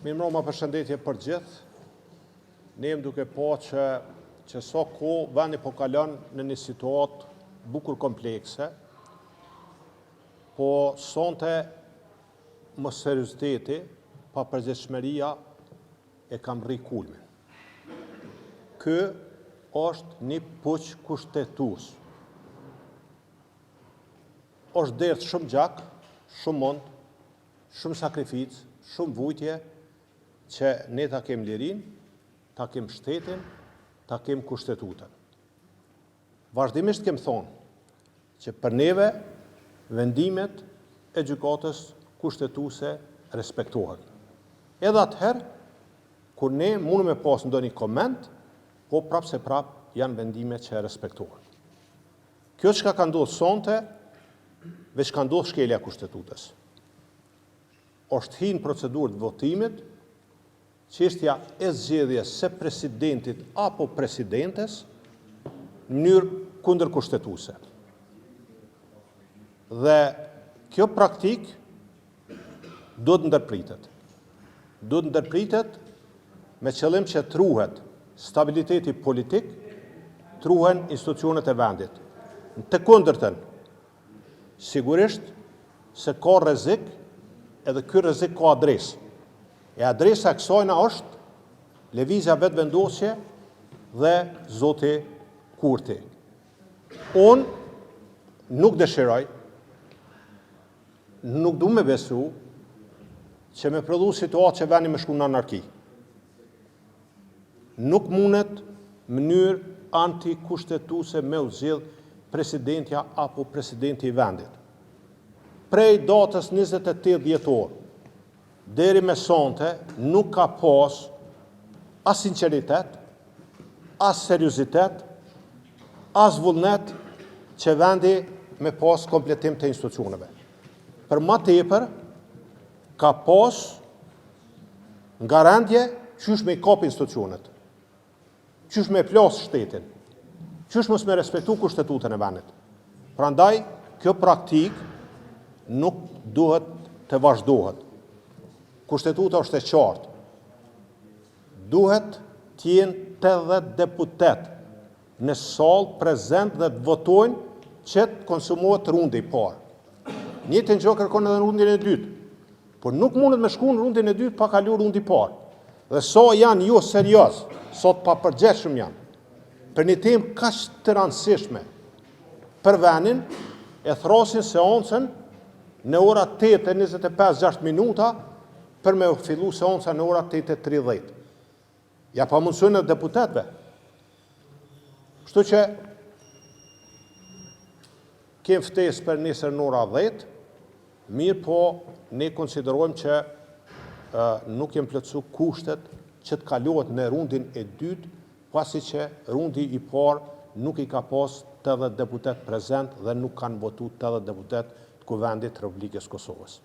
Mirëmbrëma, përshëndetje për gjithë. Ne jemi duke po që sa kohë vendi po kalon në një situatë bukur komplekse, po sonte më serioziteti, pa përgjegjësia e kam rri kulmin. Ky është një puç kushtetues. Është derdhë shumë gjak, shumë mund, shumë sakrificë, shumë vujtje që ne ta kem lirin, ta kem shtetin, ta kem kushtetutën. Vazhdimisht kem thonë që për neve vendimet e gjykatës kushtetuese respektohen. Edhe atëherë, kur ne mundëm me pas ndonjë koment, po prapë se prapë janë vendimet që respektohen. Kjo çka ka ndodhur sonte, veç ka ndodhur shkelja kushtetutës. Është hinë procedurë të votimit, çështja e zgjedhjes së presidentit apo presidentes në mënyrë kundërkushtetuese. Dhe kjo praktik duhet ndërpritet. Duhet ndërpritet me qëllim që të ruhet stabiliteti politik, të ruhen institucionet e vendit. Në të kundërtën, sigurisht se ka rrezik, edhe ky rrezik ka adresë. E adresa e kësajna është lëvizja vetëvendosje dhe zoti Kurti. Unë nuk dëshiroj, nuk du me besu që me prodhu situatë që vendi me shku në anarki. Nuk mundet mënyrë antikushtetuese me u zgjidh presidentja apo presidenti i vendit. Prej datës 28 dhjetor deri me sonte nuk ka pas as sinceritet, as seriozitet, as vullnet që vendi me pas kompletim të institucioneve. Për ma tepër, ka pas ngarendje qysh me i kap institucionet, qysh me plas shtetin, qysh mos me respektu kushtetutën e vendit. Prandaj, kjo praktik nuk duhet të vazhdohet. Kushtetuta është e qartë. Duhet t'jenë 80 deputet në sallë prezent dhe të votojnë që të konsumohet rundi i parë. Njëjtën gjë kërkon edhe në rundin e dytë, por nuk mundet me shku në rundin e dytë pa kalu rundi i parë. Dhe sa janë jo serioz, sot pa përgjithshëm janë, për një temë kaq të rëndësishme për vendin, e thrasin seancën në ora 8:25 minuta për me fillu seanca në ora 8:30. Ja pa mundësojnë edhe deputetve. Kështu që kem ftesë për nesër në ora 10, mirë po ne konsiderojmë që nuk jem plotësu kushtet që të kalohet në rundin e dytë, pasi që rundi i parë nuk i ka pas 80 deputet prezent dhe nuk kanë votu 80 deputet të Kuvendit të Republikës Kosovës.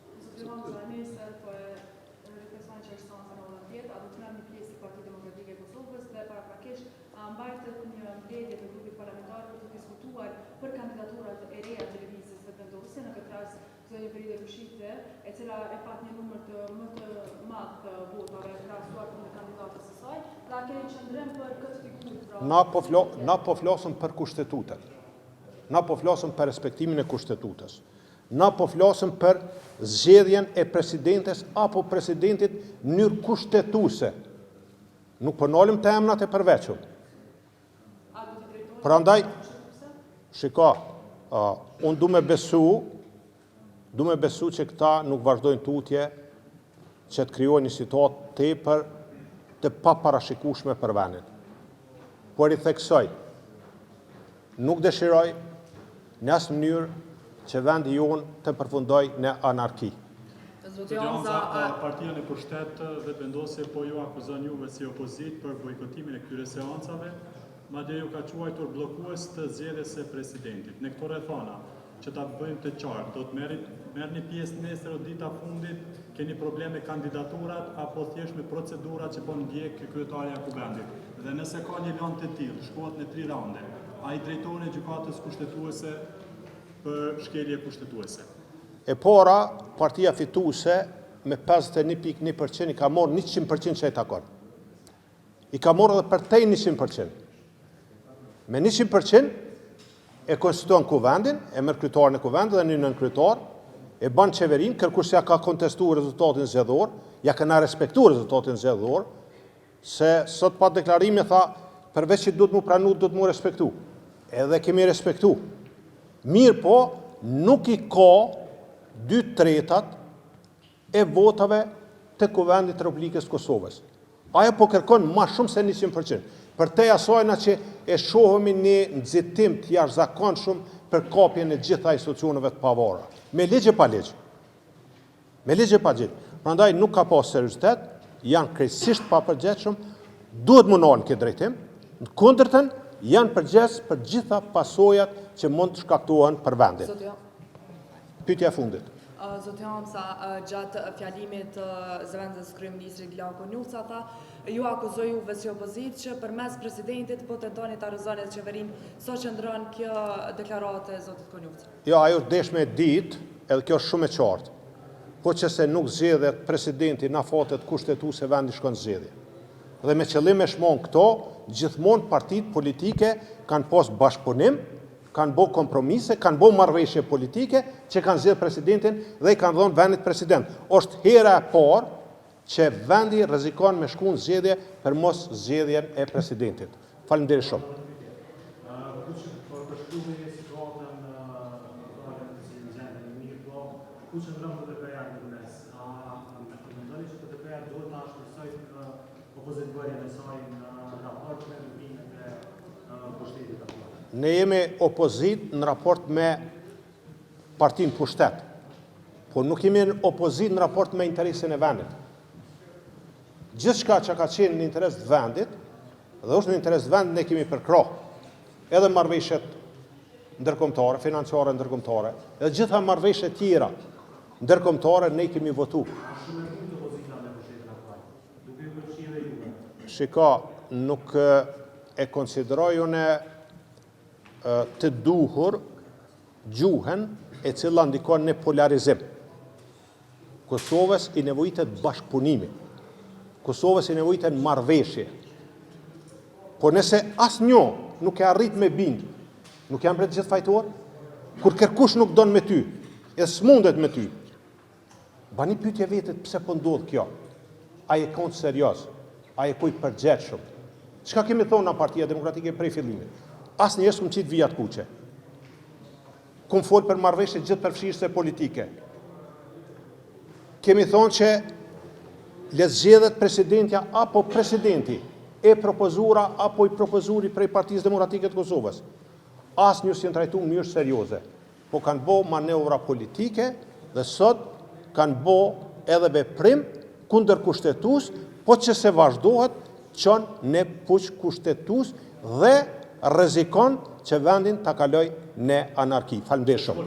Për kandidaturat e reja të lëvizjes vetëvendosje në këtë rast zonjë Feride Bushite, e cila e pat një numër më të madh të votave krahasuar me kandidatës së saj, pra keni qëndrim për këtë figurë. Na po flasëm për kushtetutën. Na po flasëm për respektimin e kushtetutës. Na po flasëm për zgjedhjen e presidentes apo presidentit në mënyrë kushtetuese. Nuk po nalim të emrat e përveçur. Prandaj shiko, unë du me besu që këta nuk vazhdojnë tutje që të krijojnë një situatë tepër të paparashikueshme për vendin. Por i theksoj, nuk dëshiroj në asnjë mënyrë që vendi jonë të përfundoj në anarki. Partia në pushtet vetëvendosje po ju akuzon juve si opozit për bojkotimin e këtyre seancave, madje ju ka quajtur bllokues të zgjedhjes së presidentit. Në këto rrethana, që ta bëjmë të qartë, do të merrni pjesë nesër o dita fundit, keni probleme kandidaturat apo thjesht me procedurat që po ndjek kryetari i Kuvendit. Dhe nëse ka një lëndë të tillë, shkohet në 3 raunde, ai drejtori i gjykatës kushtetuese për shkelje kushtetuese. E para, partia fituese me 51.1% i ka morë 100% që i takon. I ka morë edhe për tej 100%. Me 100% e konstituon kuvendin, e merr kryetarin e kuvendit dhe një nënkryetar, e ban qeverin, kërkush ja ka kontestuar rezultatin zgjedhor, ja kanë respektuar rezultatin zgjedhor, se sot pa deklarime tha, përveç që duhet mu pranu, duhet mu respektu. Edhe kemi respektu. Mirë po, nuk i ka 2/3 e votave të kuvendit të Republikës Kosovës. Ajo po kërkon ma shumë se 100%. Për te asajna që e shohemi një nxitim të jashtëzakonshëm për kapjen e gjitha institucioneve të pavara. Me ligje pa ligje. Me ligje pa ligje. Prandaj nuk ka pas seriozitet, janë krejtësisht pa përgjegjshëm, duhet më nalën këtë drejtim, në kundërtën janë përgjegjës për gjitha pasojat që mund të shkaktohen për vendin. Pyetja e fundit. Zotë Hamsa, gjatë fjalimit zëvendës kryeministri Glau Konjuca tha, ju akuzoj juve si opozit që përmes presidentit po tentoni ta rrëzoni qeverinë, so qëndron kjo deklarate e zotit Konjuca? Jo, ajo desh me ditë, edhe kjo është shumë e qartë. Po që se nuk zgjedhet presidenti në fatet kushtetuese vendi shkon zgjedhje. Dhe me qëllim e shmon këto, gjithmonë partitë politike kanë pas bashkëpunim, kanë bo kompromise, kanë bo marrëveshje politike që kanë zgjedhë presidentin dhe i kanë dhënë vendit president. Është hera e parë që vendi rrezikon me shku në zgjedhje për mos zgjedhjen e presidentit. Faleminderit shumë. Ku qëndron PDP-ja në mes? A mendoni që PDP-ja duhet ta shpresojë opozitbërjen e saj në raport me ndërtimin e pushtetit aktual? Ne jemi opozit në raport me partinë pushtet, po nuk jemi opozit në raport me interesin e vendit. Gjithçka që ka qenë në interes të vendit, dhe është në interes të vendit, ne kemi përkrah. Edhe marrëveshjet ndërkombëtare, financiare ndërkombëtare, edhe gjitha marrëveshjet tjera ndërkombëtare ne kemi votu. Shiko, nuk e konsideroj unë të duhur gjuhën e cila ndikon në polarizim. Kosovës i nevojitet bashkëpunimi. Kosovës i nevojitet marrëveshje. Po nëse asnjë nuk e arrit me bind, nuk janë për të gjithë fajtuar, kur kërkush nuk don me ty, e s'mundet me ty, bani pyetje vetet pse po ndodh kjo. A je kont serioz? A je kujt përgjegjshëm? Çka kemi thonë në Partia Demokratike prej fillimit? Asnjë s'm qit vijat kuqe. Kum fol për marrëveshje gjithë përfshirëse politike. Kemi thonë që le zgjedhet presidentja apo presidenti e propozura apo i propozuri prej Partisë Demokratike të Kosovës. Asnjë s'janë trajtuar në mënyrë serioze, po kanë bë manevra politike dhe sot kanë bë edhe veprim kundër kushtetues, po që se vazhdohet çon në puç kushtetues dhe rrezikon që vendin ta kaloj në anarki. Faleminderit shumë.